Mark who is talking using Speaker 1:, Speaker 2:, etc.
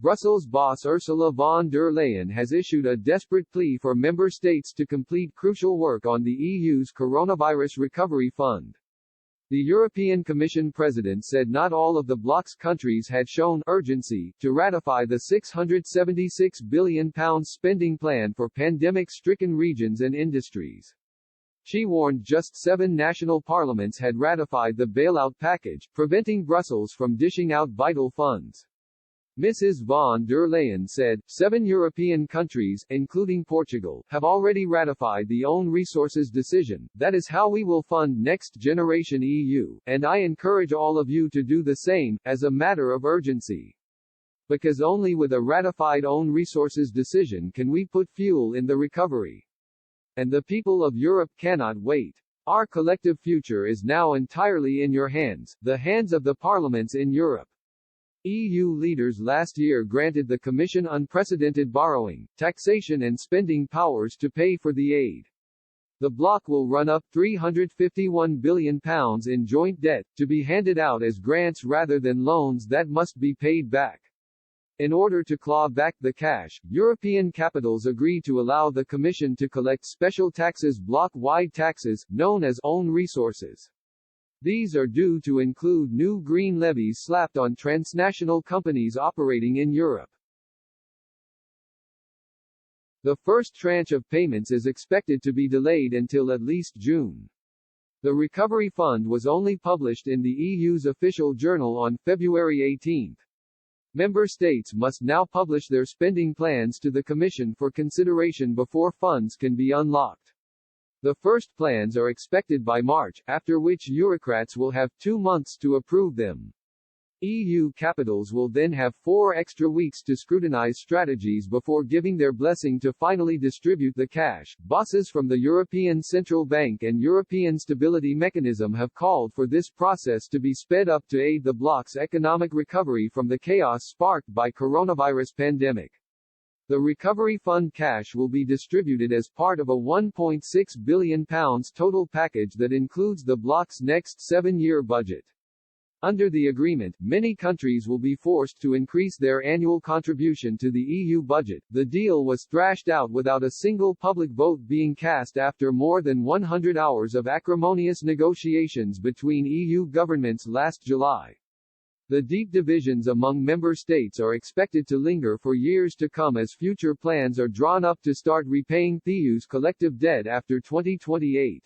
Speaker 1: Brussels boss Ursula von der Leyen has issued a desperate plea for member states to complete crucial work on the EU's coronavirus recovery fund. The European Commission president said not all of the bloc's countries had shown urgency to ratify the £676 billion spending plan for pandemic-stricken regions and industries. She warned just 7 national parliaments had ratified the bailout package, preventing Brussels from dishing out vital funds. Mrs. von der Leyen said, 7 European countries, including Portugal, have already ratified the own resources decision. That is how we will fund Next Generation EU, and I encourage all of you to do the same, as a matter of urgency. Because only with a ratified own resources decision can we put fuel in the recovery. And the people of Europe cannot wait. Our collective future is now entirely in your hands, the hands of the parliaments in Europe. EU leaders last year granted the Commission unprecedented borrowing, taxation and spending powers to pay for the aid. The bloc will run up £351 billion in joint debt, to be handed out as grants rather than loans that must be paid back. In order to claw back the cash, European capitals agreed to allow the Commission to collect special taxes, bloc-wide taxes, known as own resources. These are due to include new green levies slapped on transnational companies operating in Europe. The first tranche of payments is expected to be delayed until at least June. The Recovery Fund was only published in the EU's official journal on February 18. Member states must now publish their spending plans to the Commission for consideration before funds can be unlocked. The first plans are expected by March, after which Eurocrats will have 2 months to approve them. EU capitals will then have 4 extra weeks to scrutinize strategies before giving their blessing to finally distribute the cash. Bosses from the European Central Bank and European Stability Mechanism have called for this process to be sped up to aid the bloc's economic recovery from the chaos sparked by coronavirus pandemic. The Recovery Fund cash will be distributed as part of a £1.6 billion total package that includes the bloc's next 7-year budget. Under the agreement, many countries will be forced to increase their annual contribution to the EU budget. The deal was thrashed out without a single public vote being cast after more than 100 hours of acrimonious negotiations between EU governments last July. The deep divisions among member states are expected to linger for years to come as future plans are drawn up to start repaying the EU's collective debt after 2028.